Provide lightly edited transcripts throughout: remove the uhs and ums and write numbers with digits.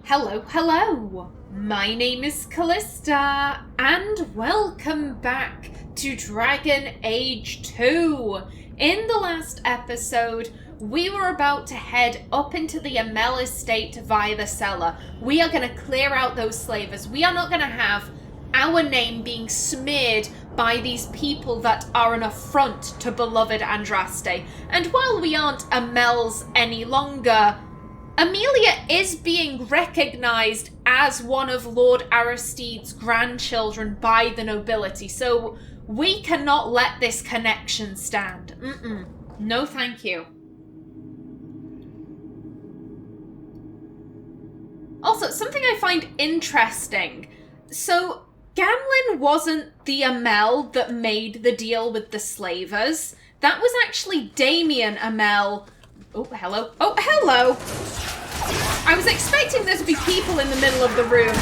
Hello, hello! My name is Callista, and welcome back to Dragon Age 2. In the last episode, we were about to head up into the Amell Estate via the cellar. We are going to clear out those slavers. We are not going to have our name being smeared by these people that are an affront to beloved Andraste. And while we aren't Amells any longer, Amelia is being recognised as one of Lord Aristide's grandchildren by the nobility, so we cannot let this connection stand. No thank you. Also, something I find interesting. So, Gamlen wasn't the Amell that made the deal with the slavers. That was actually Damien Amell. Oh, hello. Oh, hello! I was expecting there to be people in the middle of the room.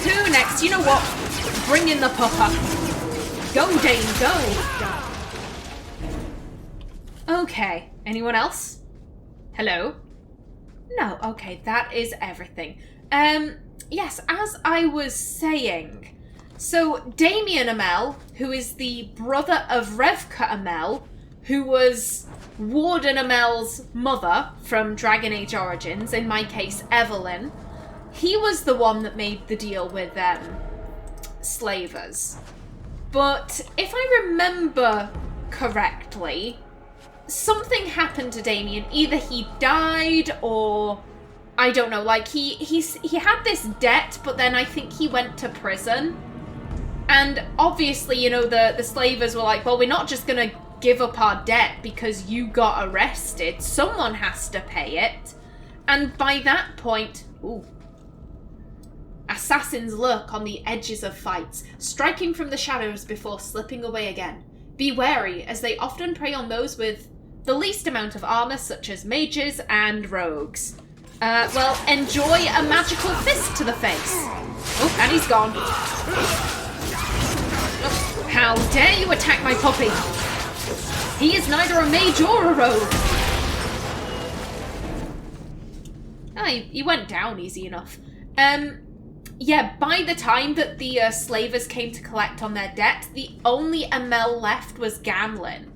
Who next? You know what? Bring in the pupper. Go, Dane, go! Okay. Anyone else? Hello? No, okay, that is everything. Yes, as I was saying, so Damien Amell, who is the brother of Revka Amell, who was Warden Amell's mother from Dragon Age Origins, in my case, Evelyn, he was the one that made the deal with slavers. But if I remember correctly, something happened to Damien. Either he died or I don't know, like he had this debt, but then I think he went to prison. And obviously, you know, the slavers were like, well, we're not just gonna give up our debt because you got arrested. Someone has to pay it. And by that point, assassins lurk on the edges of fights, striking from the shadows before slipping away again. Be wary, as they often prey on those with the least amount of armor, such as mages and rogues. Well, enjoy a magical fist to the face. Oh, and he's gone. Oh, how dare you attack my puppy? He is neither a mage or a rogue. Oh, he went down easy enough. Yeah, by the time that the slavers came to collect on their debt, the only Amell left was Gamlen.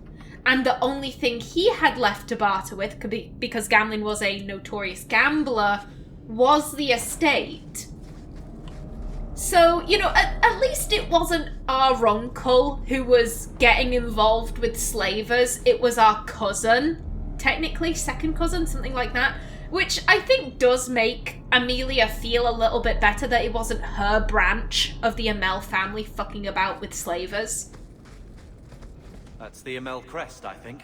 And the only thing he had left to barter with, because Gamlen was a notorious gambler, was the estate. So, you know, at least it wasn't our uncle who was getting involved with slavers. It was our cousin, technically, second cousin, something like that. Which I think does make Amelia feel a little bit better that it wasn't her branch of the Amell family fucking about with slavers. That's the Amell crest, I think.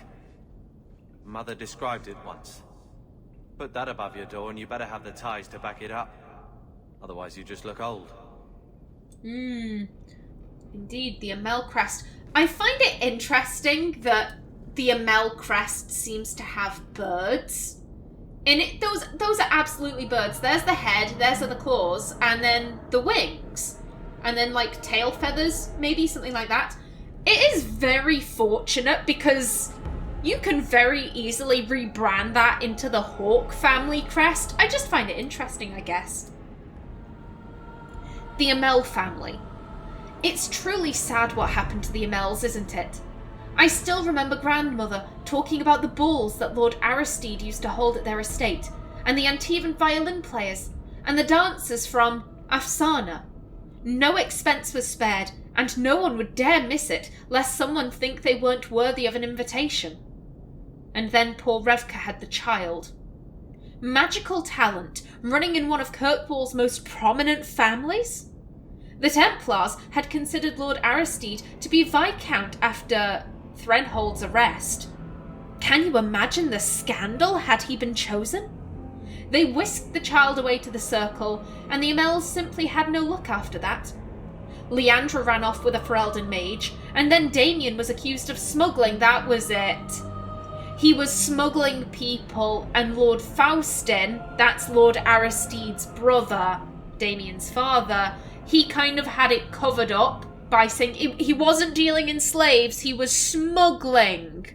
Mother described it once. Put that above your door and you better have the ties to back it up. Otherwise you just look old. Indeed, the Amell crest. I find it interesting that the Amell crest seems to have birds. In it, those are absolutely birds. There's the head, there's the claws, and then the wings. And then, like, tail feathers, maybe, something like that. It is very fortunate because you can very easily rebrand that into the Hawk family crest. I just find it interesting, I guess. The Amell family. It's truly sad what happened to the Amells, isn't it? I still remember grandmother talking about the balls that Lord Aristide used to hold at their estate, and the Antivan violin players, and the dancers from Afsana. No expense was spared, and no one would dare miss it, lest someone think they weren't worthy of an invitation. And then poor Revka had the child. Magical talent, running in one of Kirkwall's most prominent families? The Templars had considered Lord Aristide to be Viscount after Threnhold's arrest. Can you imagine the scandal had he been chosen? They whisked the child away to the Circle, and the Amells simply had no luck after that. Leandra ran off with a Ferelden mage, and then Damien was accused of smuggling, that was it. He was smuggling people, and Lord Faustin, that's Lord Aristide's brother, Damien's father, he kind of had it covered up by saying he wasn't dealing in slaves, he was smuggling.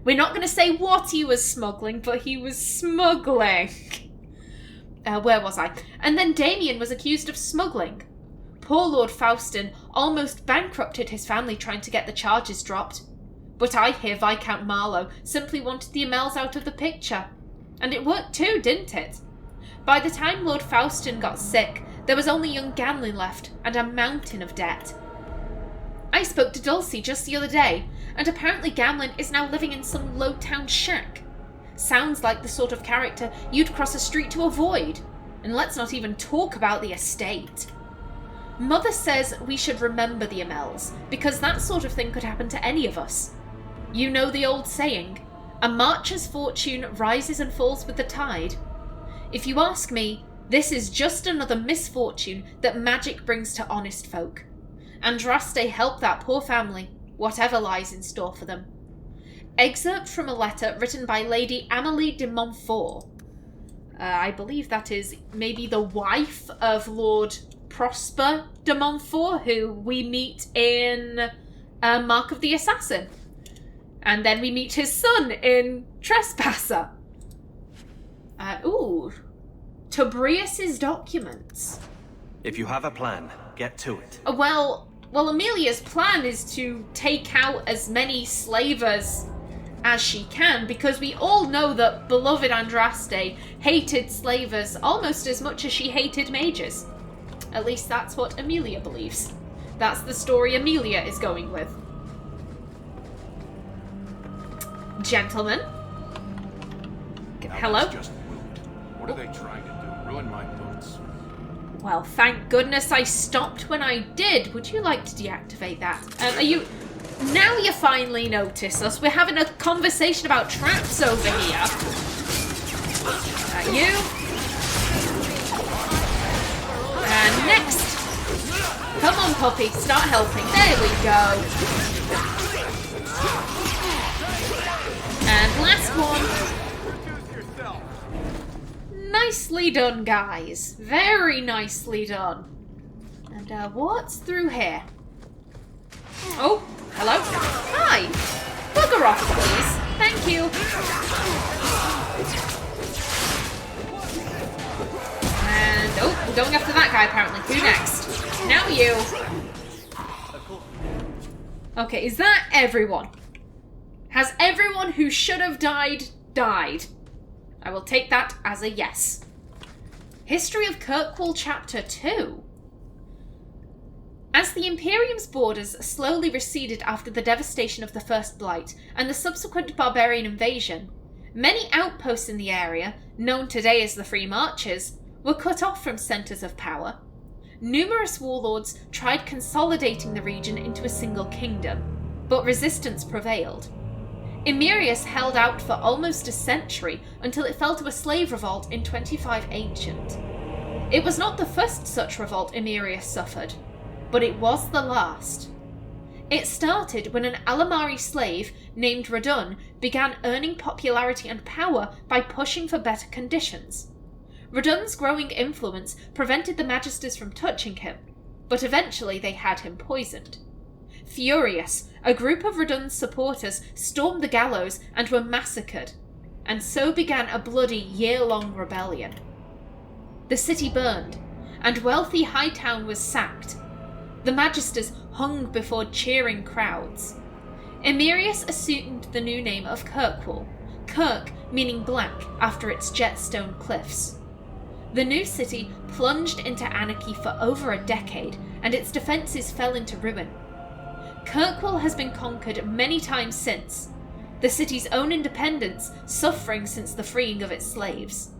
We're not going to say what he was smuggling, but he was smuggling. where was I? And then Damien was accused of smuggling. Poor Lord Faustin almost bankrupted his family trying to get the charges dropped. But I hear Viscount Marlowe simply wanted the Amells out of the picture. And it worked too, didn't it? By the time Lord Faustin got sick, there was only young Gamlen left, and a mountain of debt. I spoke to Dulcie just the other day, and apparently Gamlen is now living in some low-town shack. Sounds like the sort of character you'd cross a street to avoid. And let's not even talk about the estate. Mother says we should remember the Amells, because that sort of thing could happen to any of us. You know the old saying, a marcher's fortune rises and falls with the tide. If you ask me, this is just another misfortune that magic brings to honest folk. Andraste helped that poor family, whatever lies in store for them. Excerpt from a letter written by Lady Amelie de Montfort. I believe that is maybe the wife of Lord Prosper de Montfort, who we meet in Mark of the Assassin. And then we meet his son in Trespasser. Tobrias's documents. If you have a plan, get to it. Well, Amelia's plan is to take out as many slavers as she can, because we all know that beloved Andraste hated slavers almost as much as she hated mages. At least that's what Amelia believes. That's the story Amelia is going with. Gentlemen. Hello? That's just rude. What are they trying to do? Ruin my boots? Well, thank goodness I stopped when I did. Would you like to deactivate that? Are you... Now you finally notice us. We're having a conversation about traps over here. You. And next. Come on, puppy. Start helping. There we go. And last one. Nicely done, guys. Very nicely done. And what's through here? Oh, hello. Hi. Bugger off, please. Thank you. And, oh, we're going after that guy, apparently. Who next? Now you. Okay, is that everyone? Has everyone who should have died, died? I will take that as a yes. History of Kirkwall Chapter 2. As the Imperium's borders slowly receded after the devastation of the First Blight and the subsequent barbarian invasion, many outposts in the area, known today as the Free Marches, were cut off from centres of power. Numerous warlords tried consolidating the region into a single kingdom, but resistance prevailed. Emirius held out for almost a century until it fell to a slave revolt in 25 Ancient. It was not the first such revolt Emirius suffered, but it was the last. It started when an Alamari slave named Radun began earning popularity and power by pushing for better conditions. Radun's growing influence prevented the Magisters from touching him, but eventually they had him poisoned. Furious, a group of Radun's supporters stormed the gallows and were massacred, and so began a bloody year-long rebellion. The city burned, and wealthy Hightown was sacked. The Magisters hung before cheering crowds. Emirius assumed the new name of Kirkwall, Kirk meaning black after its jetstone cliffs. The new city plunged into anarchy for over a decade, and its defences fell into ruin. Kirkwall has been conquered many times since, the city's own independence suffering since the freeing of its slaves.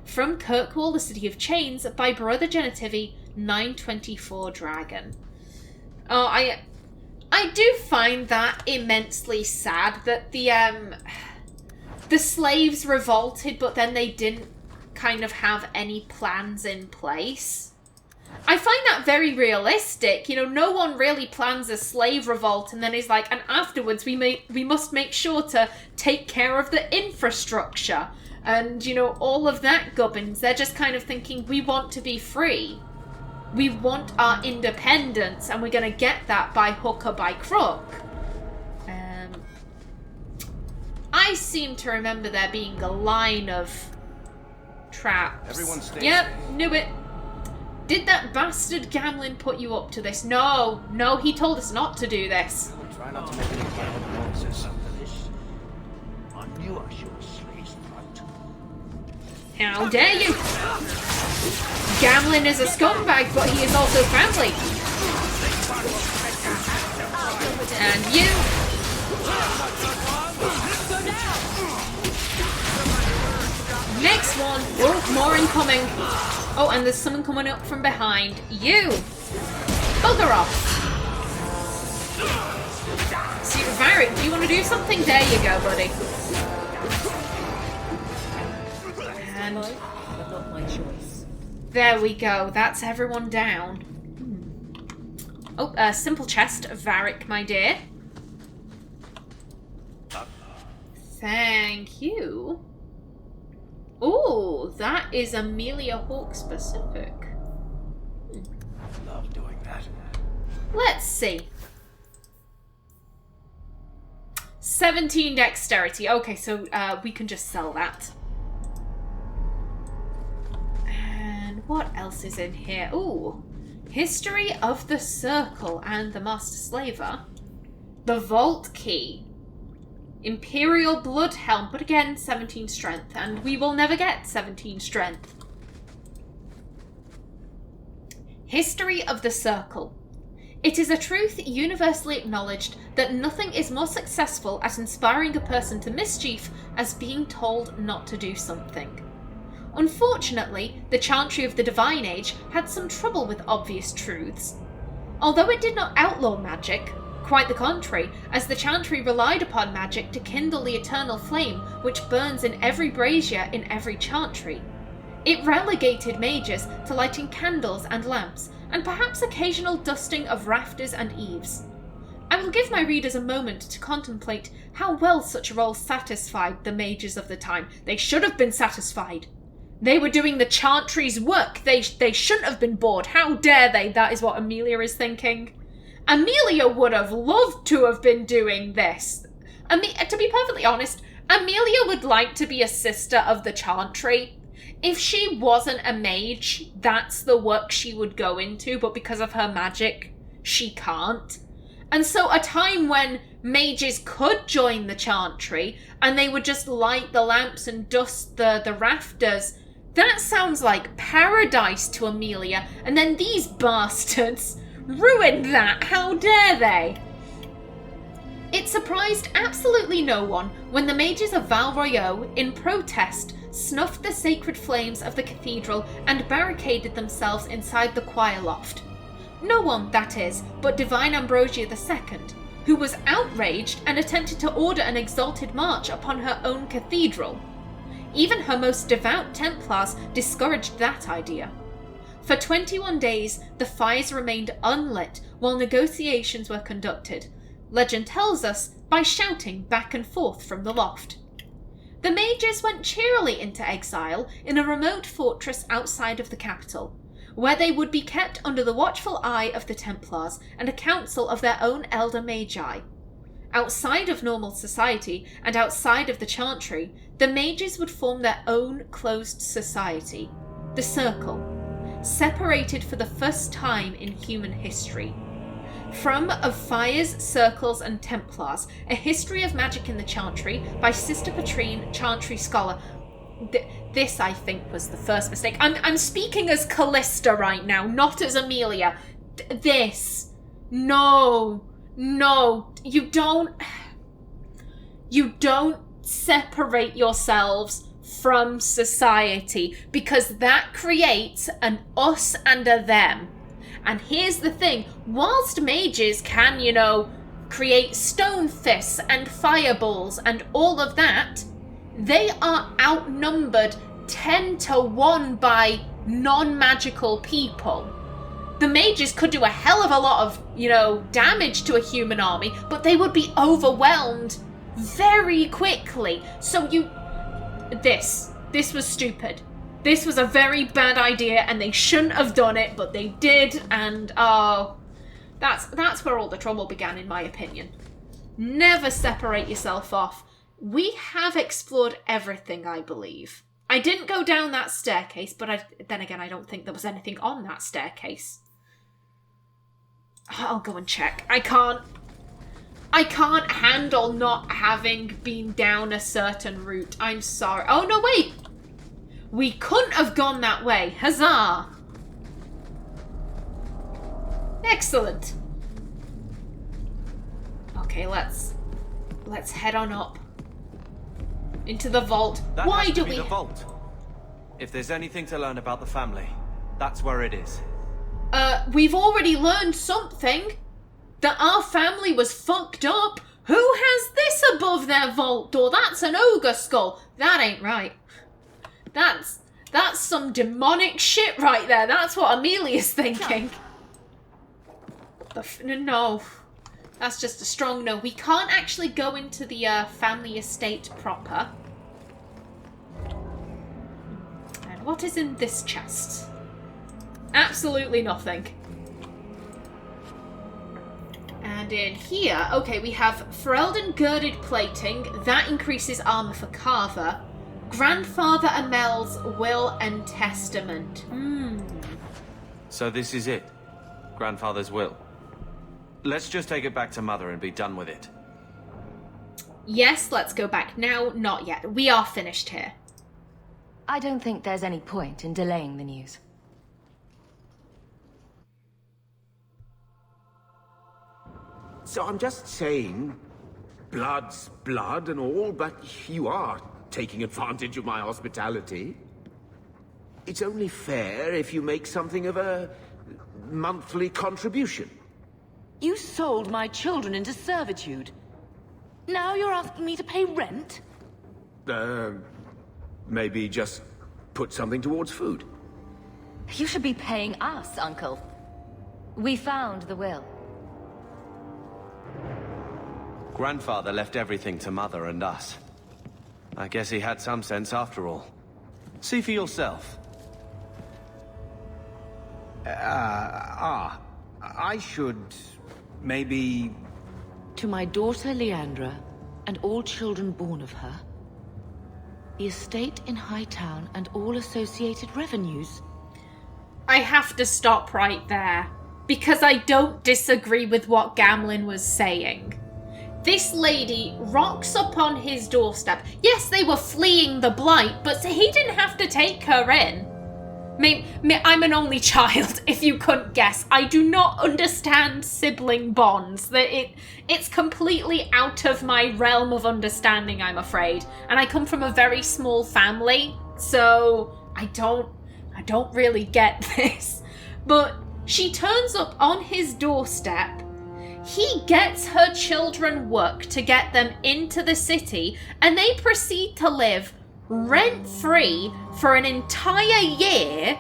From Kirkwall, the City of Chains, by Brother Genitivi, 924 Dragon. Oh, I do find that immensely sad that the slaves revolted, but then they didn't kind of have any plans in place. I find that very realistic. You know, no one really plans a slave revolt and then is like, and afterwards we must make sure to take care of the infrastructure and, you know, all of that gubbins. They're just kind of thinking, we want to be free. We want our independence, and we're going to get that by hook or by crook. I seem to remember there being a line of traps. Everyone stay Yep, safe. knew it. Did that bastard Gamlen put you up to this? No, he told us not to do this. Try not to make any loud noises. I knew I should have sliced throat. How dare you! Gamlen is a scumbag, but he is also friendly. And you. Next one. Oh, more incoming. Oh, and there's someone coming up from behind. You. Bugger off. See, Varric, do you want to do something? There you go, buddy. And But not my choice. there we go. That's everyone down. Oh, simple chest, Varric, my dear. Thank you. Ooh, that is Amelia Hawk specific. Love doing that. Let's see. 17 dexterity. Okay, so we can just sell that. And what else is in here? Ooh. History of the Circle and the Master Slaver. The Vault Key. Imperial Bloodhelm, but again, 17 strength, and we will never get 17 strength. History of the Circle. It is a truth universally acknowledged that nothing is more successful at inspiring a person to mischief as being told not to do something. Unfortunately, the Chantry of the Divine Age had some trouble with obvious truths. Although it did not outlaw magic, quite the contrary, as the Chantry relied upon magic to kindle the eternal flame which burns in every brazier in every Chantry. It relegated mages to lighting candles and lamps, and perhaps occasional dusting of rafters and eaves. I will give my readers a moment to contemplate how well such a role satisfied the mages of the time. They should have been satisfied. They were doing the Chantry's work. They shouldn't have been bored. How dare they? That is what Amelia is thinking. Amelia would have loved to have been doing this. To be perfectly honest, Amelia would like to be a sister of the Chantry. If she wasn't a mage, that's the work she would go into, but because of her magic, she can't. And so a time when mages could join the Chantry, and they would just light the lamps and dust the rafters, that sounds like paradise to Amelia, and then these bastards ruined that. How dare they? It surprised absolutely no one when the mages of Val Royeaux, in protest, snuffed the sacred flames of the cathedral and barricaded themselves inside the choir loft. No one, that is, but Divine Ambrosia II, who was outraged and attempted to order an exalted march upon her own cathedral. Even her most devout Templars discouraged that idea. For 21 days, the fires remained unlit while negotiations were conducted. Legend tells us by shouting back and forth from the loft. The mages went cheerily into exile in a remote fortress outside of the capital, where they would be kept under the watchful eye of the Templars and a council of their own elder magi. Outside of normal society and outside of the Chantry, the mages would form their own closed society, the Circle, separated for the first time in human history. From Of Fires, Circles and Templars, A History of Magic in the Chantry by Sister Patrine, Chantry Scholar. This, I think, was the first mistake. I'm speaking as Callista right now, not as Amelia. No, you don't separate yourselves from society, because that creates an us and a them. And here's the thing, whilst mages can, create stone fists and fireballs and all of that, they are outnumbered 10 to 1 by non-magical people. The mages could do a hell of a lot of, damage to a human army, but they would be overwhelmed very quickly. So this was stupid. This was a very bad idea, and they shouldn't have done it, but they did, and that's where all the trouble began, in my opinion. Never separate yourself off. We have explored everything, I believe. I didn't go down that staircase, but then again, I don't think there was anything on that staircase. I'll go and check. I can't handle not having been down a certain route. I'm sorry. Oh, no, wait. We couldn't have gone that way. Huzzah. Excellent. Okay, let's head on up into the vault. That Why has do to be we? the vault. If there's anything to learn about the family, that's where it is. We've already learned something. That our family was fucked up. Who has this above their vault door? That's an ogre skull. That ain't right. That's some demonic shit right there. That's what Amelia's thinking. No. That's just a strong no. We can't actually go into the family estate proper. And what is in this chest? Absolutely nothing. And in here, okay, we have Ferelden girded plating. That increases armor for Carver. Grandfather Amell's will and testament. So this is it. Grandfather's will. Let's just take it back to Mother and be done with it. Yes, let's go back now. Not yet. We are finished here. I don't think there's any point in delaying the news. So I'm just saying, blood's blood and all, but you are taking advantage of my hospitality. It's only fair if you make something of a monthly contribution. You sold my children into servitude. Now you're asking me to pay rent? Maybe just put something towards food. You should be paying us, Uncle. We found the will. Grandfather left everything to Mother and us. I guess he had some sense after all. See for yourself. I should maybe... To my daughter Leandra, and all children born of her, the estate in Hightown and all associated revenues. I have to stop right there, because I don't disagree with what Gamlen was saying. This lady rocks up on his doorstep. Yes, they were fleeing the Blight, but he didn't have to take her in. I'm an only child, if you couldn't guess. I do not understand sibling bonds. It's completely out of my realm of understanding, I'm afraid. And I come from a very small family, so I don't really get this. But she turns up on his doorstep. He gets her children work to get them into the city, and they proceed to live rent-free for an entire year.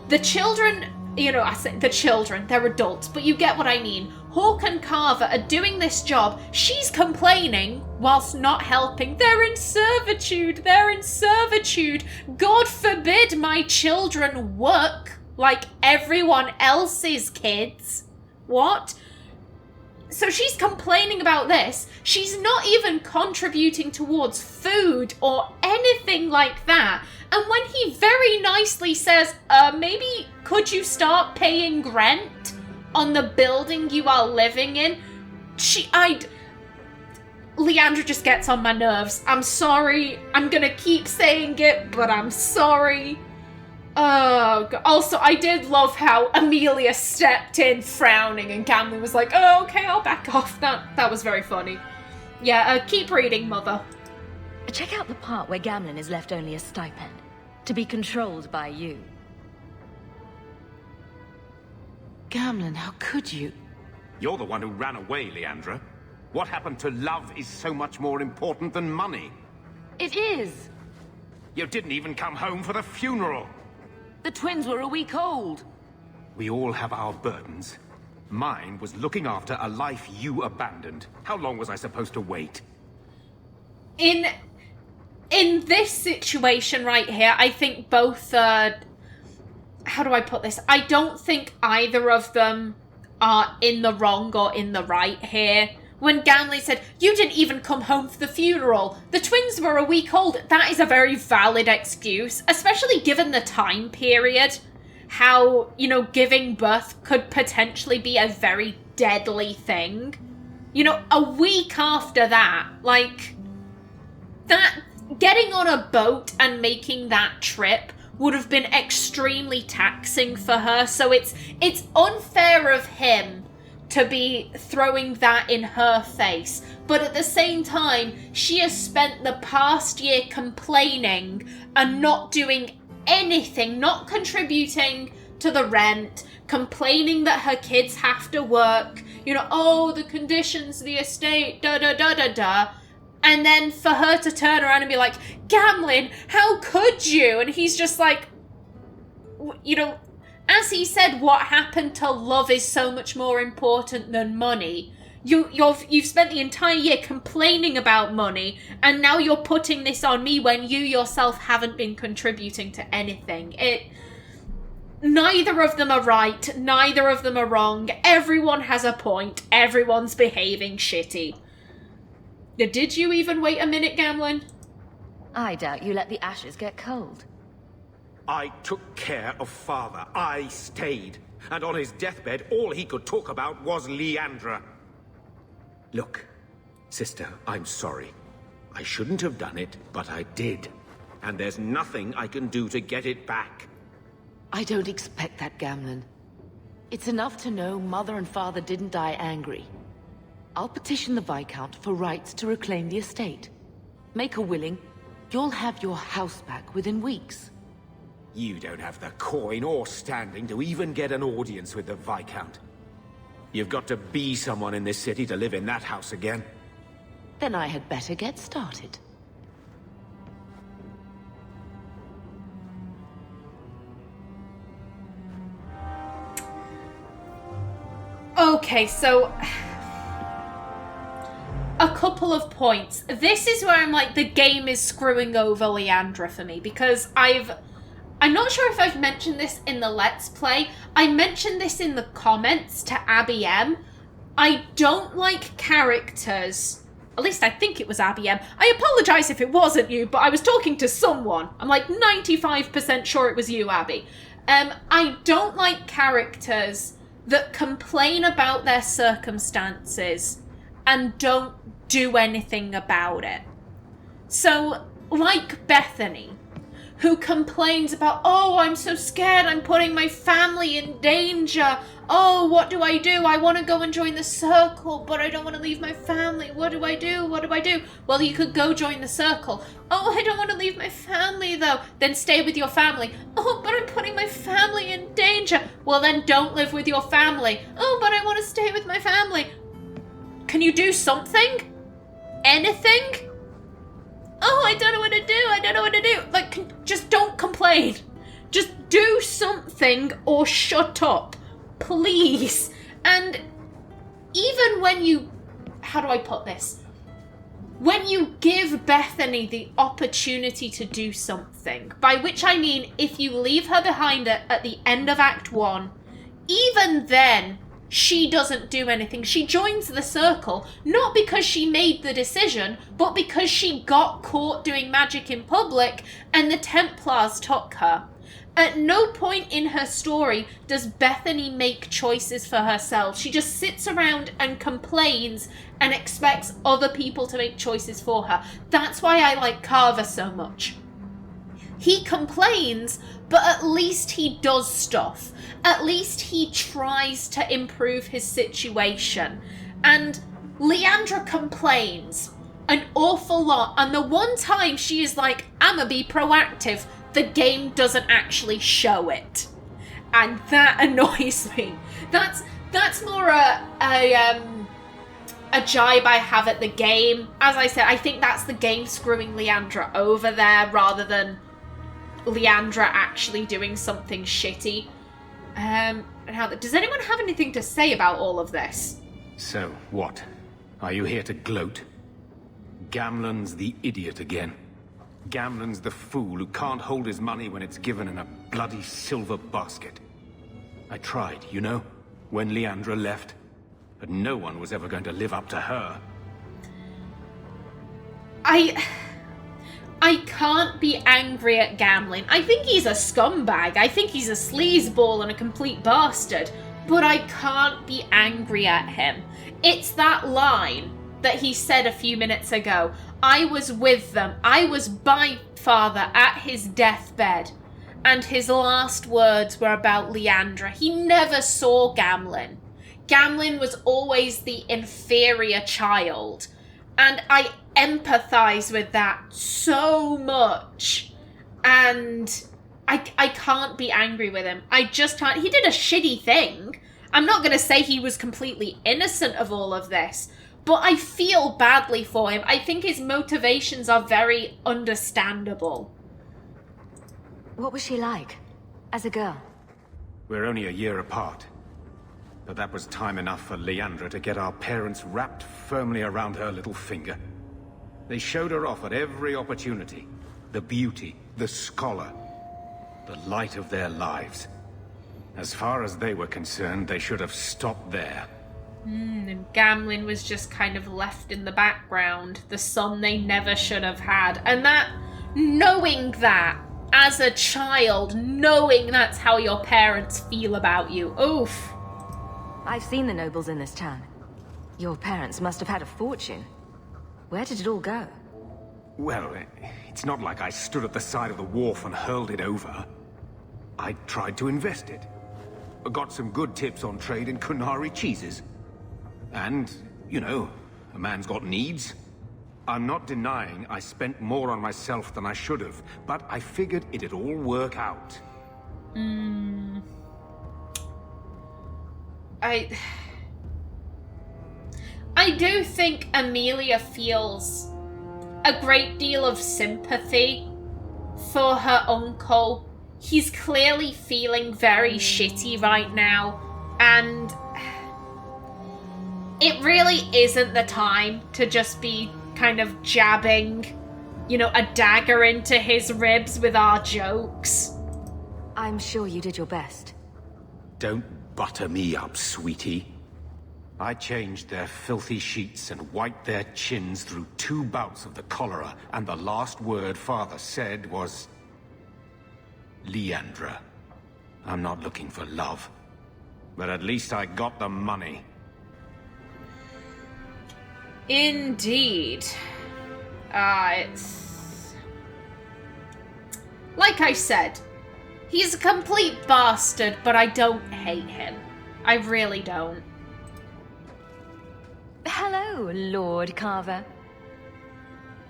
The children, I say the children, they're adults, but you get what I mean. Hawke and Carver are doing this job. She's complaining whilst not helping. They're in servitude. God forbid my children work like everyone else's kids. What? So she's complaining about this. She's not even contributing towards food or anything like that. And when he very nicely says, maybe could you start paying rent on the building you are living in? Leandra just gets on my nerves. I'm sorry. I'm gonna keep saying it, but I'm sorry. Also, I did love how Amelia stepped in frowning and Gamlen was like, oh, okay, I'll back off. That was very funny. Yeah, keep reading, Mother. Check out the part where Gamlen is left only a stipend, to be controlled by you. Gamlen, how could you? You're the one who ran away, Leandra. What happened to love is so much more important than money. It is! You didn't even come home for the funeral. The twins were a week old. We all have our burdens. Mine was looking after a life you abandoned. How long was I supposed to wait? In this situation right here, I think both, how do I put this? I don't think either of them are in the wrong or in the right here. When Gamlen said, you didn't even come home for the funeral. The twins were a week old. That is a very valid excuse, especially given the time period. How, you know, giving birth could potentially be a very deadly thing. You know, a week after that, like, that, getting on a boat and making that trip would have been extremely taxing for her, so it's unfair of him to be throwing that in her face. But at the same time, she has spent the past year complaining and not doing anything, not contributing to the rent, complaining that her kids have to work, you know, oh, the conditions, the estate, da-da-da-da-da. And then for her to turn around and be like, Gamlen, how could you? And he's just like, you know, as he said, what happened to love is so much more important than money. You've spent the entire year complaining about money, and now you're putting this on me when you yourself haven't been contributing to anything. Neither of them are right, neither of them are wrong. Everyone has a point. Everyone's behaving shitty. Did you even wait a minute, Gamlen? I doubt you let the ashes get cold. I took care of Father. I stayed. And on his deathbed, all he could talk about was Leandra. Look, sister, I'm sorry. I shouldn't have done it, but I did. And there's nothing I can do to get it back. I don't expect that, Gamlen. It's enough to know Mother and Father didn't die angry. I'll petition the Viscount for rights to reclaim the estate. Make her willing, you'll have your house back within weeks. You don't have the coin or standing to even get an audience with the Viscount. You've got to be someone in this city to live in that house again. Then I had better get started. Okay, so a couple of points. This is where I'm like, the game is screwing over Leandra for me, because I'm not sure if I've mentioned this in the Let's Play. I mentioned this in the comments to Abby M. I don't like characters, at least I think it was Abby M. I apologise if it wasn't you, but I was talking to someone. I'm like 95% sure it was you, Abby. I don't like characters that complain about their circumstances and don't do anything about it. So, like Bethany, who complains about, oh, I'm so scared, I'm putting my family in danger. Oh, what do? I want to go and join the circle, but I don't want to leave my family. What do I do? What do I do? Well, you could go join the circle. Oh, I don't want to leave my family, though. Then stay with your family. Oh, but I'm putting my family in danger. Well, then don't live with your family. Oh, but I want to stay with my family. Can you do something? Anything? Oh, I don't know what to do. I don't know what to do. Like, just don't complain. Just do something or shut up. Please. And even when you... How do I put this? When you give Bethany the opportunity to do something, by which I mean if you leave her behind at the end of Act 1, even then, she doesn't do anything. She joins the circle, not because she made the decision, but because she got caught doing magic in public and the Templars took her. At no point in her story does Bethany make choices for herself. She just sits around and complains and expects other people to make choices for her. That's why I like Carver so much. He complains, but at least he does stuff. At least he tries to improve his situation. And Leandra complains an awful lot. And the one time she is like, I'ma be proactive, the game doesn't actually show it. And that annoys me. That's more a jibe I have at the game. As I said, I think that's the game screwing Leandra over there rather than Leandra actually doing something shitty. Does anyone have anything to say about all of this? So, what? Are you here to gloat? Gamlen's the idiot again. Gamlen's the fool who can't hold his money when it's given in a bloody silver basket. I tried, you know, when Leandra left. but no one was ever going to live up to her. I can't be angry at Gamlen. I think he's a scumbag. I think he's a sleazeball and a complete bastard. But I can't be angry at him. It's that line that he said a few minutes ago. I was with them. I was by father at his deathbed. And his last words were about Leandra. He never saw Gamlen. Gamlen was always the inferior child. And I empathize with that so much. And I can't be angry with him. I just can't. He did a shitty thing. I'm not going to say he was completely innocent of all of this. But I feel badly for him. I think his motivations are very understandable. What was she like? As a girl? We're only a year apart. But that was time enough for Leandra to get our parents wrapped firmly around her little finger. They showed her off at every opportunity. The beauty, the scholar, the light of their lives. As far as they were concerned, they should have stopped there. And Gamlen was just kind of left in the background. The son they never should have had. And that, knowing that, as a child, knowing that's how your parents feel about you, oof. I've seen the nobles in this town. Your parents must have had a fortune. Where did it all go? Well, it's not like I stood at the side of the wharf and hurled it over. I tried to invest it. I got some good tips on trade in Kunari cheeses. And, you know, a man's got needs. I'm not denying I spent more on myself than I should have, but I figured it'd all work out. I do think Amelia feels a great deal of sympathy for her uncle. He's clearly feeling very shitty right now, and it really isn't the time to just be kind of jabbing, you know, a dagger into his ribs with our jokes. I'm sure you did your best. Don't butter me up, sweetie. I changed their filthy sheets and wiped their chins through 2 bouts of the cholera, and the last word Father said was... Leandra. I'm not looking for love, but at least I got the money. Indeed. It's... Like I said, he's a complete bastard, but I don't hate him. I really don't. Hello, Lord Carver.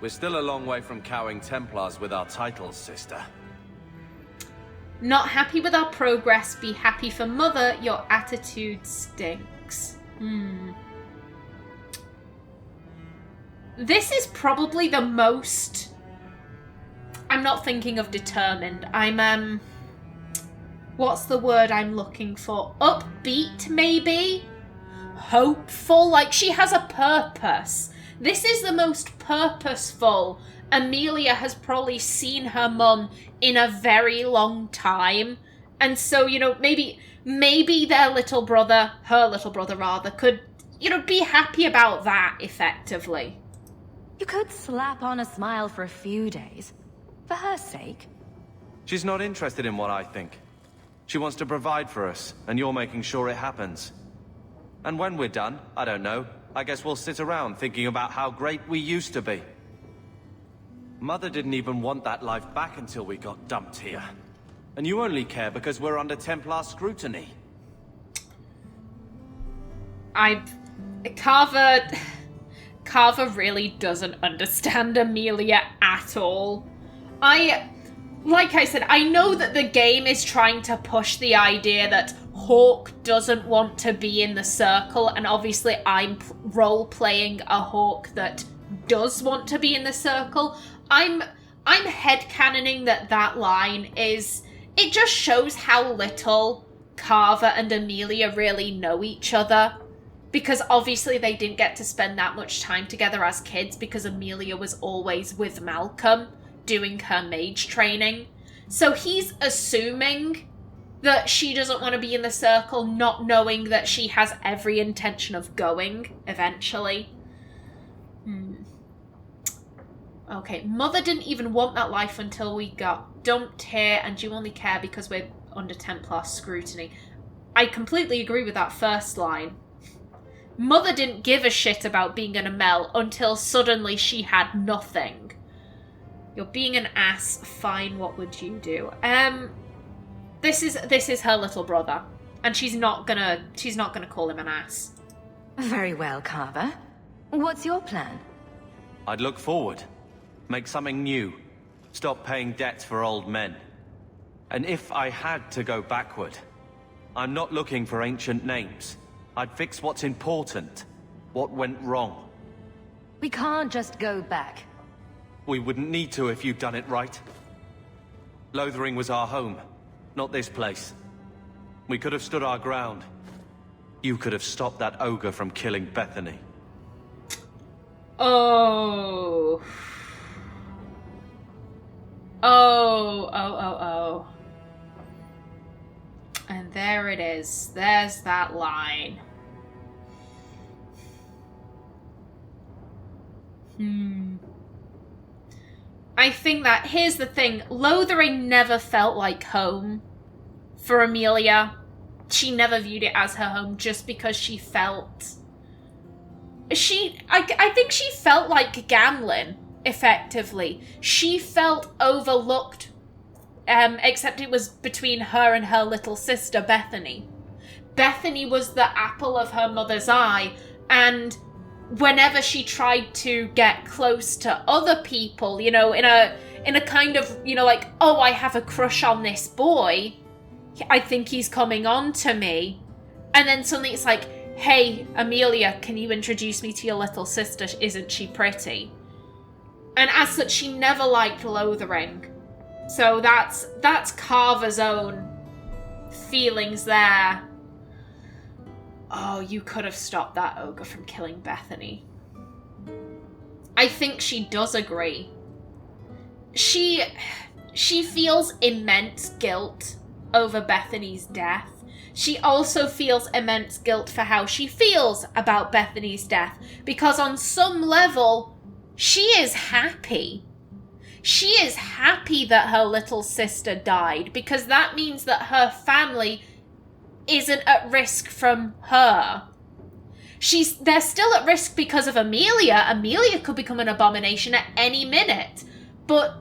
We're still a long way from cowing Templars with our titles, sister. Not happy with our progress, be happy for Mother, your attitude stinks. This is probably the most... I'm not thinking of determined. I'm, what's the word I'm looking for? Upbeat, maybe? Hopeful? Like, she has a purpose. This is the most purposeful Amelia has probably seen her mum in a very long time. And so, you know, maybe their little brother, her little brother rather, could, you know, be happy about that, effectively. You could slap on a smile for a few days. For her sake. She's not interested in what I think. She wants to provide for us, and you're making sure it happens. And when we're done, I don't know, I guess we'll sit around thinking about how great we used to be. Mother didn't even want that life back until we got dumped here. And you only care because we're under Templar scrutiny. Carver really doesn't understand Amelia at all. Like I said, I know that the game is trying to push the idea that Hawke doesn't want to be in the circle, and obviously I'm role-playing a Hawke that does want to be in the circle. I'm headcanoning that line is... It just shows how little Carver and Amelia really know each other. Because obviously they didn't get to spend that much time together as kids because Amelia was always with Malcolm doing her mage training. So he's assuming that she doesn't want to be in the circle, not knowing that she has every intention of going eventually. Okay, Mother didn't even want that life until we got dumped here, and you only care because we're under Templar scrutiny. I completely agree with that first line. Mother didn't give a shit about being an Amell until suddenly she had nothing. You're being an ass. Fine, what would you do? This is her little brother, and she's not gonna call him an ass. Very well, Carver. What's your plan? I'd look forward. Make something new. Stop paying debts for old men. And if I had to go backward, I'm not looking for ancient names. I'd fix what's important. What went wrong. We can't just go back. We wouldn't need to if you'd done it right. Lothering was our home, not this place. We could have stood our ground. You could have stopped that ogre from killing Bethany. Oh. Oh. And there it is. There's that line. I think that, here's the thing, Lothering never felt like home for Amelia. She never viewed it as her home just because she felt... I think she felt like Gamlen, effectively. She felt overlooked, except it was between her and her little sister, Bethany. Bethany was the apple of her mother's eye, and whenever she tried to get close to other people, you know, in a kind of, you know, like, oh, I have a crush on this boy, I think he's coming on to me, and then suddenly it's like, hey, Amelia, can you introduce me to your little sister? Isn't she pretty? And as such, she never liked Lothering. So that's Carver's own feelings there. Oh, you could have stopped that ogre from killing Bethany. I think she does agree. She feels immense guilt over Bethany's death. She also feels immense guilt for how she feels about Bethany's death, because on some level, she is happy. She is happy that her little sister died, because that means that her family isn't at risk from her. They're still at risk because of Amelia. Amelia could become an abomination at any minute, but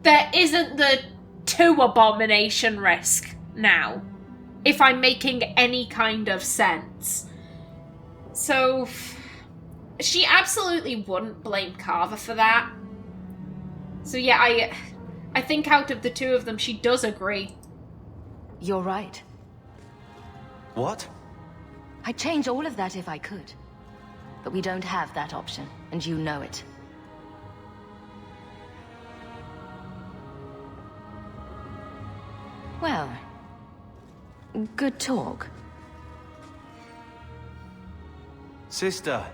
there isn't the 2 abomination risk now, if I'm making any kind of sense. So, she absolutely wouldn't blame Carver for that. So yeah, I think out of the 2 of them, she does agree. You're right. What? I'd change all of that if I could. But we don't have that option, and you know it. Well, good talk. Sister.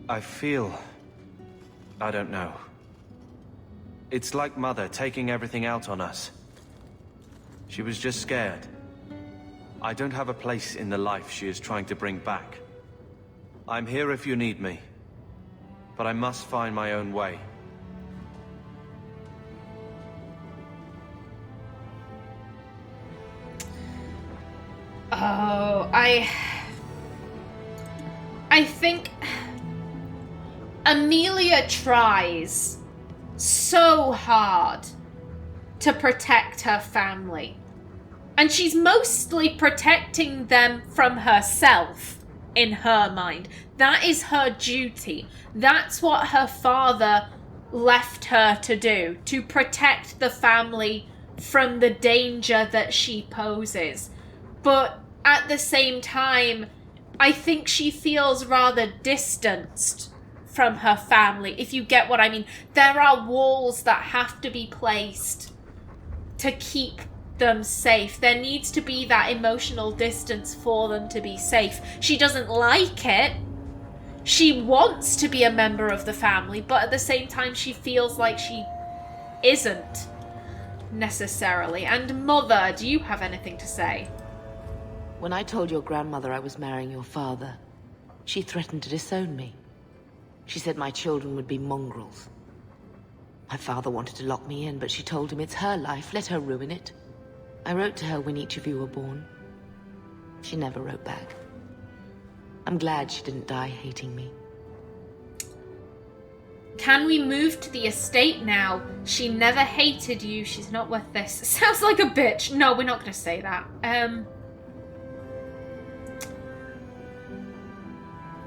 I feel... I don't know. It's like Mother taking everything out on us. She was just scared. I don't have a place in the life she is trying to bring back. I'm here if you need me, but I must find my own way. Oh, I think Amelia tries so hard to protect her family. And she's mostly protecting them from herself, in her mind. That is her duty. That's what her father left her to do, to protect the family from the danger that she poses. But at the same time, I think she feels rather distanced from her family, if you get what I mean. There are walls that have to be placed to keep them safe. There needs to be that emotional distance for them to be safe. She doesn't like it. She wants to be a member of the family, but at the same time she feels like she isn't. necessarily. And Mother, do you have anything to say? When I told your grandmother I was marrying your father, she threatened to disown me. She said my children would be mongrels. My father wanted to lock me in, but she told him it's her life, let her ruin it. I wrote to her when each of you were born. She never wrote back. I'm glad she didn't die hating me. Can we move to the estate now? She never hated you. She's not worth this. Sounds like a bitch. No, we're not going to say that.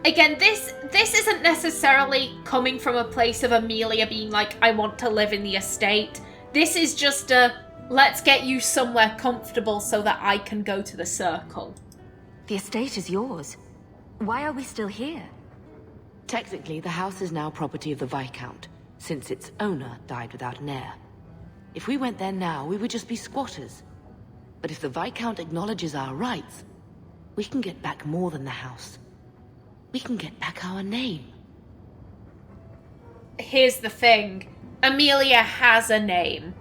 Again, this isn't necessarily coming from a place of Amelia being like, I want to live in the estate. This is just a, let's get you somewhere comfortable so that I can go to the circle. The estate is yours. Why are we still here? Technically, the house is now property of the Viscount, since its owner died without an heir. If we went there now, we would just be squatters. But if the Viscount acknowledges our rights, we can get back more than the house. We can get back our name. Here's the thing. Amelia has a name,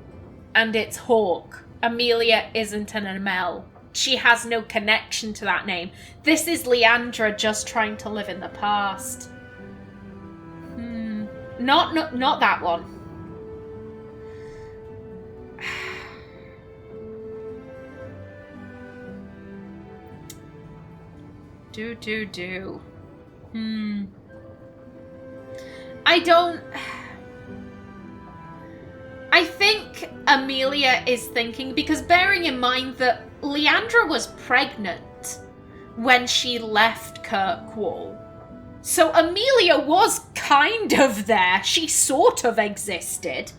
and it's Hawke. Amelia isn't an Amell. She has no connection to that name. This is Leandra just trying to live in the past. Not that one. Do. I think Amelia is thinking, because bearing in mind that Leandra was pregnant when she left Kirkwall. So Amelia was kind of there. She sort of existed.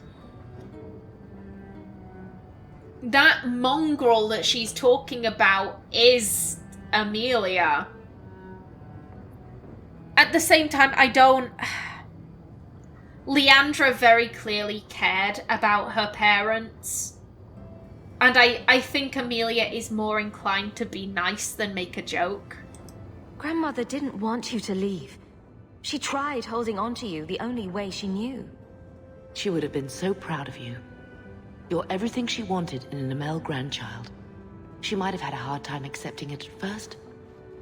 That mongrel that she's talking about is Amelia. At the same time, Leandra very clearly cared about her parents. And I think Amelia is more inclined to be nice than make a joke. Grandmother didn't want you to leave. She tried holding on to you the only way she knew. She would have been so proud of you. You're everything she wanted in an Amell grandchild. She might have had a hard time accepting it at first,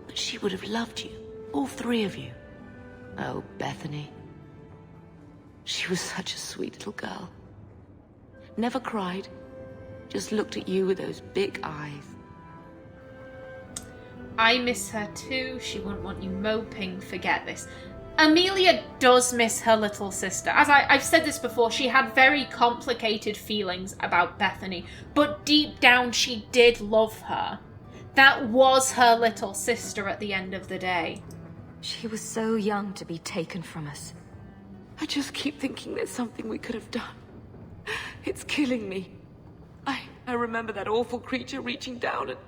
but she would have loved you, all three of you. Oh, Bethany. She was such a sweet little girl. Never cried, just looked at you with those big eyes. I miss her too. She wouldn't want you moping. Forget this. Amelia does miss her little sister. As I've said this before, she had very complicated feelings about Bethany, but deep down she did love her. That was her little sister at the end of the day. She was so young to be taken from us. I just keep thinking there's something we could have done. It's killing me. I remember that awful creature reaching down and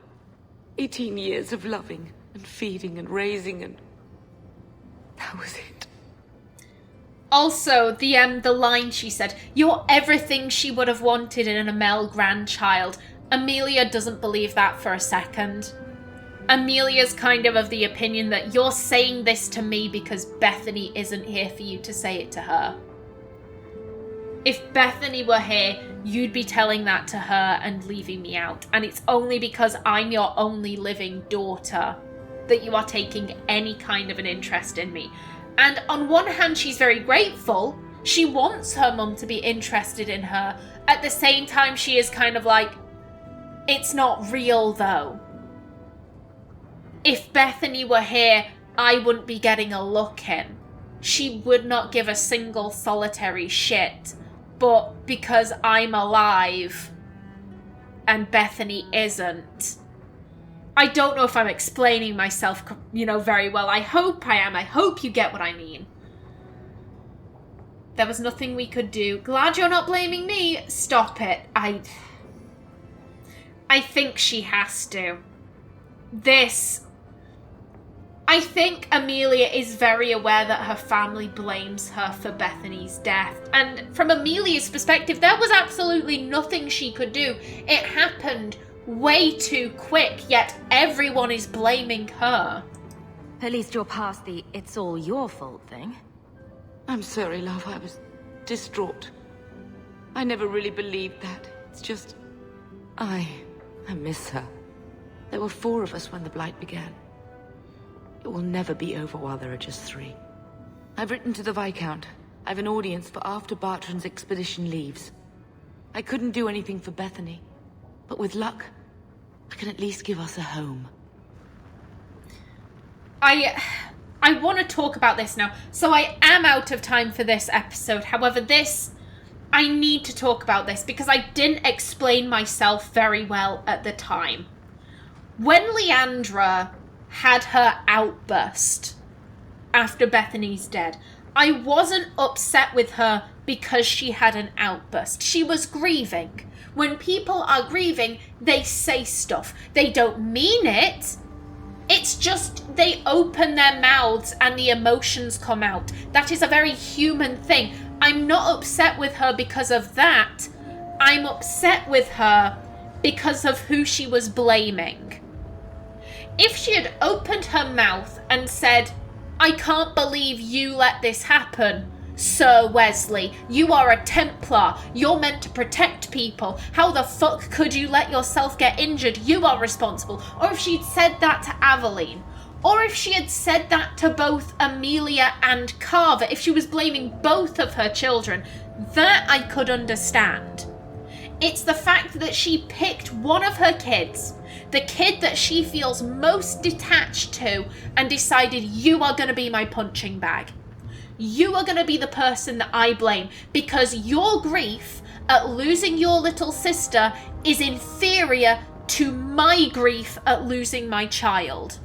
18 years of loving and feeding and raising, and that was it. Also, the line she said, "You're everything she would have wanted in an Amell grandchild." Amelia doesn't believe that for a second. Amelia's kind of the opinion that you're saying this to me because Bethany isn't here for you to say it to her. If Bethany were here, you'd be telling that to her and leaving me out. And it's only because I'm your only living daughter that you are taking any kind of an interest in me. And on one hand, she's very grateful. She wants her mum to be interested in her. At the same time, she is kind of like, it's not real though. If Bethany were here, I wouldn't be getting a look in. She would not give a single solitary shit. But because I'm alive and Bethany isn't. I don't know if I'm explaining myself, very well. I hope I am. I hope you get what I mean. There was nothing we could do. Glad you're not blaming me. Stop it. I think she has to. I think Amelia is very aware that her family blames her for Bethany's death. And from Amelia's perspective, there was absolutely nothing she could do. It happened way too quick, yet everyone is blaming her. At least you're past the "it's all your fault" thing. I'm sorry, love. I was distraught. I never really believed that. It's just... I miss her. There were 4 of us when the Blight began. It will never be over while there are just 3. I've written to the Viscount. I've an audience for after Bartrand's expedition leaves. I couldn't do anything for Bethany, but with luck, I can at least give us a home. I want to talk about this now. So I am out of time for this episode. However, I need to talk about this because I didn't explain myself very well at the time. When Leandra had her outburst after Bethany's dead, I wasn't upset with her because she had an outburst. She was grieving. When people are grieving, they say stuff. They don't mean it. It's just they open their mouths and the emotions come out. That is a very human thing. I'm not upset with her because of that. I'm upset with her because of who she was blaming. If she had opened her mouth and said, "I can't believe you let this happen, Sir Wesley. You are a Templar. You're meant to protect people. How the fuck could you let yourself get injured? You are responsible." Or if she'd said that to Aveline. Or if she had said that to both Amelia and Carver. If she was blaming both of her children. That I could understand. It's the fact that she picked one of her kids, the kid that she feels most detached to, and decided, "You are going to be my punching bag. You are going to be the person that I blame because your grief at losing your little sister is inferior to my grief at losing my child."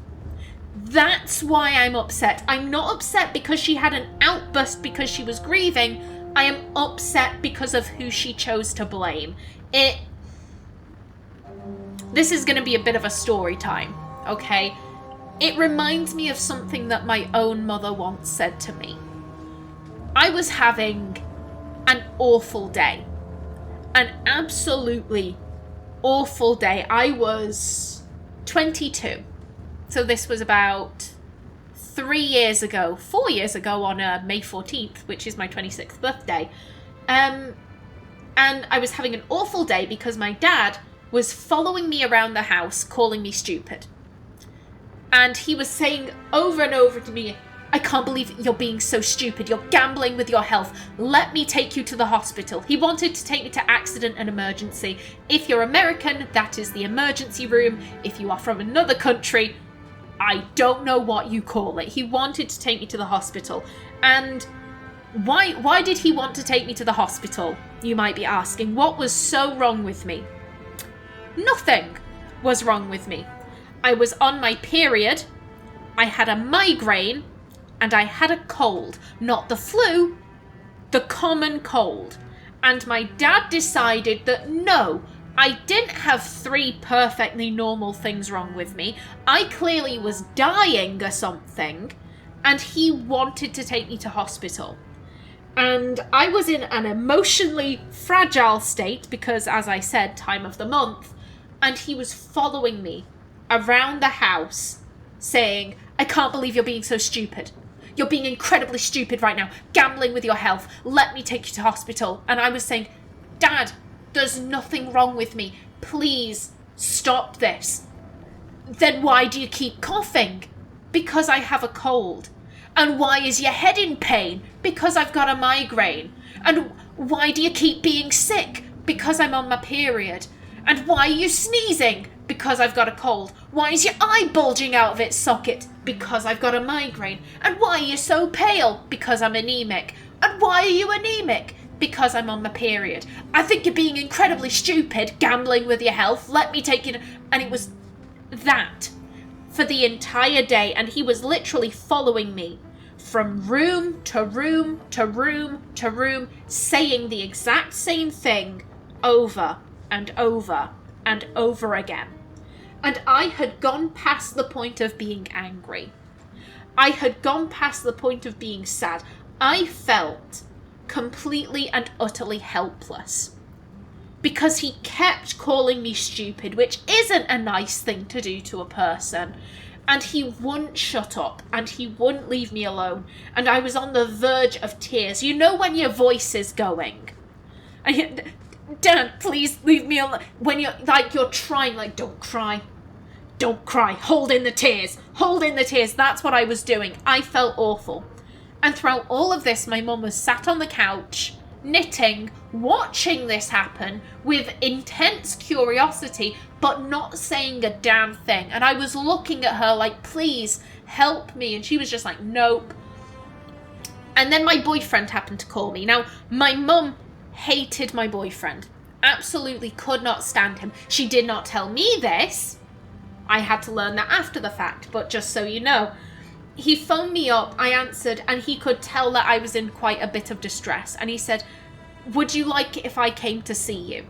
That's why I'm upset. I'm not upset because she had an outburst because she was grieving. I am upset because of who she chose to blame. This is going to be a bit of a story time, okay? It reminds me of something that my own mother once said to me. I was having an awful day. An absolutely awful day. I was 22. So this was about 4 years ago on May 14th, which is my 26th birthday. And I was having an awful day because my dad was following me around the house, calling me stupid. And he was saying over and over to me, "I can't believe you're being so stupid. You're gambling with your health. Let me take you to the hospital." He wanted to take me to accident and emergency. If you're American, that is the emergency room. If you are from another country, I don't know what you call it. He wanted to take me to the hospital. And why did he want to take me to the hospital? You might be asking. What was so wrong with me? Nothing was wrong with me. I was on my period. I had a migraine. And I had a cold. Not the flu, the common cold. And my dad decided that no, I didn't have 3 perfectly normal things wrong with me. I clearly was dying or something. And he wanted to take me to hospital. And I was in an emotionally fragile state because, as I said, time of the month. And he was following me around the house saying, "I can't believe you're being so stupid. You're being incredibly stupid right now, gambling with your health. Let me take you to hospital." And I was saying, "Dad, there's nothing wrong with me. Please stop this." "Then why do you keep coughing?" "Because I have a cold." "And why is your head in pain?" "Because I've got a migraine." "And why do you keep being sick?" "Because I'm on my period." "And why are you sneezing?" "Because I've got a cold." "Why is your eye bulging out of its socket?" "Because I've got a migraine." "And why are you so pale?" "Because I'm anemic." "And why are you anemic?" "Because I'm on my period." "I think you're being incredibly stupid, gambling with your health. Let me take you to..." And it was that for the entire day. And he was literally following me from room to room to room to room, saying the exact same thing over and over and over again. And I had gone past the point of being angry. I had gone past the point of being sad. I felt completely and utterly helpless. Because he kept calling me stupid, which isn't a nice thing to do to a person. And he wouldn't shut up, and he wouldn't leave me alone. And I was on the verge of tears. You know when your voice is going. Dad, please leave me alone. When you're trying, like, don't cry. Don't cry. Hold in the tears. Hold in the tears. That's what I was doing. I felt awful. And throughout all of this, my mum was sat on the couch, knitting, watching this happen with intense curiosity, but not saying a damn thing. And I was looking at her like, please help me. And she was just like, nope. And then my boyfriend happened to call me. Now, my mum hated my boyfriend. Absolutely could not stand him. She did not tell me this. I had to learn that after the fact, but just so you know. He phoned me up, I answered, and he could tell that I was in quite a bit of distress. And he said, would you like it if I came to see you?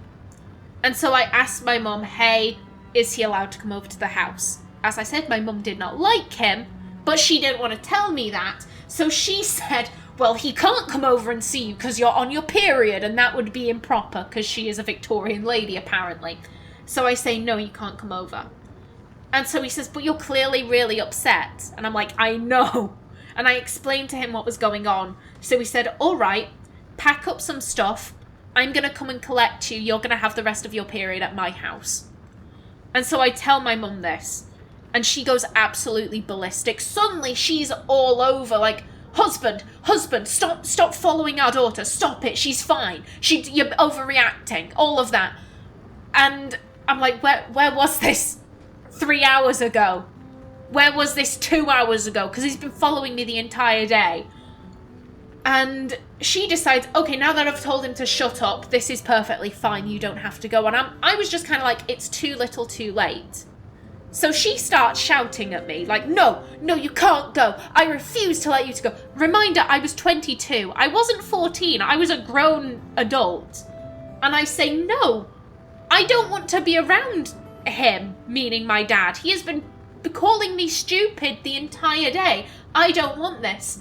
And so I asked my mum, hey, is he allowed to come over to the house? As I said, my mum did not like him, but she didn't want to tell me that. So she said, well, he can't come over and see you because you're on your period, and that would be improper because she is a Victorian lady, apparently. So I say, no, you can't come over. And so he says, but you're clearly really upset. And I'm like, I know. And I explained to him what was going on. So he said, all right, pack up some stuff. I'm going to come and collect you. You're going to have the rest of your period at my house. And so I tell my mum this. And she goes absolutely ballistic. Suddenly she's all over, like, husband, stop following our daughter. Stop it. She's fine. You're overreacting. All of that. And I'm like, where was this 3 hours ago? Where was this 2 hours ago? Because he's been following me the entire day. And she decides, okay, now that I've told him to shut up, this is perfectly fine. You don't have to go. And I was just kind of like, it's too little too late. So she starts shouting at me, like, no, you can't go. I refuse to let you to go. Reminder, I was 22. I wasn't 14. I was a grown adult. And I say, no, I don't want to be around him, meaning my dad. He has been calling me stupid the entire day. I don't want this.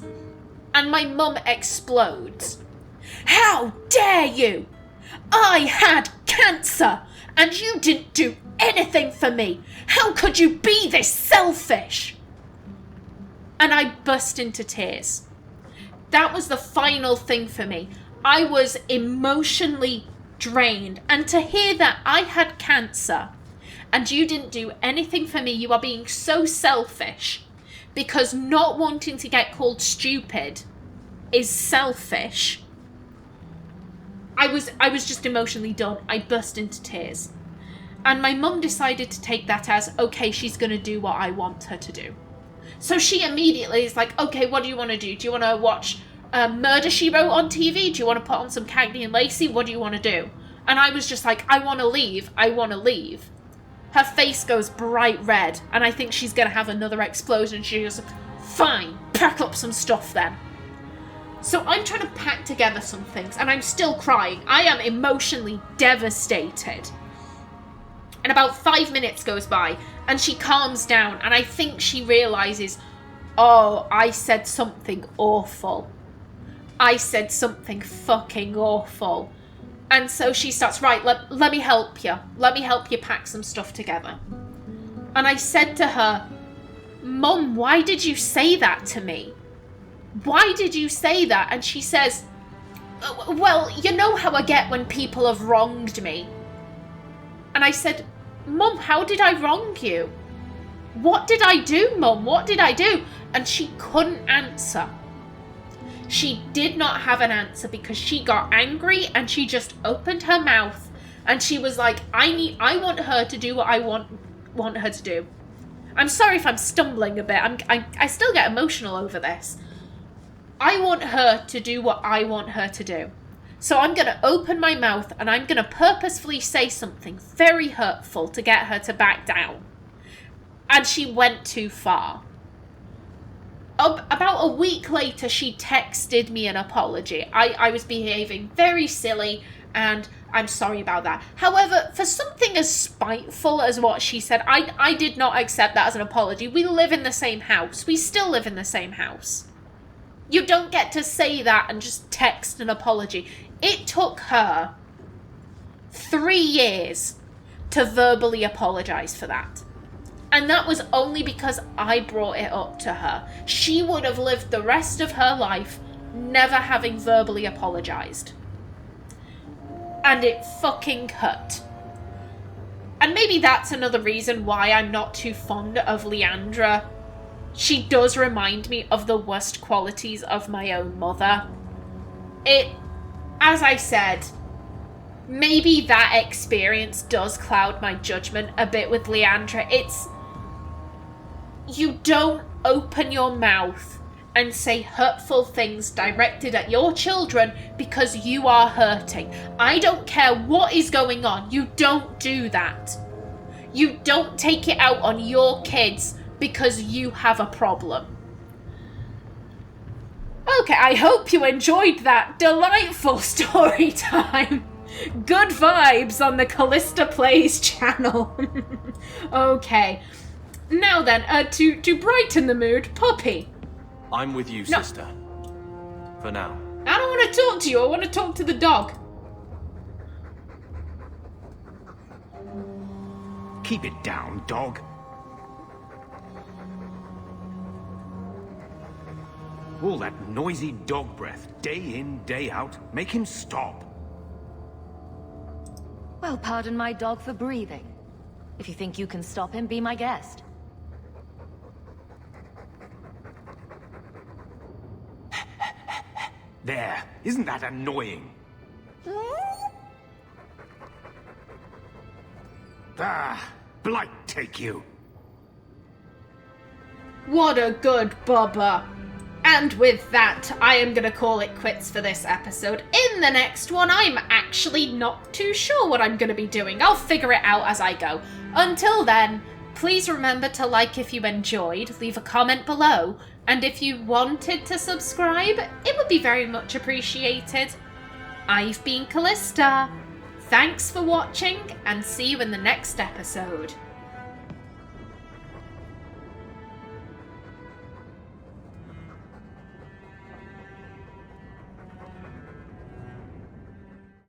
And my mum explodes. How dare you? I had cancer, and you didn't do anything for me. How could you be this selfish? And I burst into tears. That was the final thing for me. I was emotionally drained. And to hear that I had cancer and you didn't do anything for me, you are being so selfish, because not wanting to get called stupid is selfish. I was just emotionally done. I burst into tears. And my mum decided to take that as, okay, she's going to do what I want her to do. So she immediately is like, okay, what do you want to do? Do you want to watch Murder, She Wrote on TV? Do you want to put on some Cagney and Lacey? What do you want to do? And I was just like, I want to leave. I want to leave. Her face goes bright red, and I think she's going to have another explosion. She goes, fine, pack up some stuff then. So I'm trying to pack together some things, and I'm still crying. I am emotionally devastated. And about 5 minutes goes by, and she calms down, and I think she realises, oh, I said something awful. I said something fucking awful. And so she starts, right, let me help you. Let me help you pack some stuff together. And I said to her, Mum, why did you say that to me? Why did you say that? And she says, well, you know how I get when people have wronged me. And I said, Mum, how did I wrong you? What did I do, Mum? What did I do? And she couldn't answer. She did not have an answer because she got angry and she just opened her mouth and she was like, I want her to do what I want her to do. I'm sorry if I'm stumbling a bit. I still get emotional over this. I want her to do what I want her to do. So I'm going to open my mouth and I'm going to purposefully say something very hurtful to get her to back down. And she went too far. About a week later, she texted me an apology. I was behaving very silly and I'm sorry about that. However, for something as spiteful as what she said, I did not accept that as an apology. We live in the same house. We still live in the same house. You don't get to say that and just text an apology. It took her 3 years to verbally apologise for that. And that was only because I brought it up to her. She would have lived the rest of her life never having verbally apologised. and it fucking hurt. And maybe that's another reason why I'm not too fond of Leandra. She does remind me of the worst qualities of my own mother. As I said, maybe that experience does cloud my judgment a bit with Leandra. You don't open your mouth and say hurtful things directed at your children because you are hurting. I don't care what is going on. You don't do that. You don't take it out on your kids because you have a problem. Okay, I hope you enjoyed that delightful story time. Good vibes on the KallistaPlays channel. Okay. Now then, to brighten the mood, Puppy. I'm with you, sister. For now. I don't want to talk to you. I want to talk to the dog. Keep it down, dog. All that noisy dog breath, day in, day out, make him stop. Well, pardon my dog for breathing. If you think you can stop him, be my guest. There, isn't that annoying? Blight take you. What a good bubba. And with that, I am going to call it quits for this episode. In the next one, I'm actually not too sure what I'm going to be doing. I'll figure it out as I go. Until then, please remember to like if you enjoyed, leave a comment below, and if you wanted to subscribe, it would be very much appreciated. I've been Kallista. Thanks for watching, and see you in the next episode.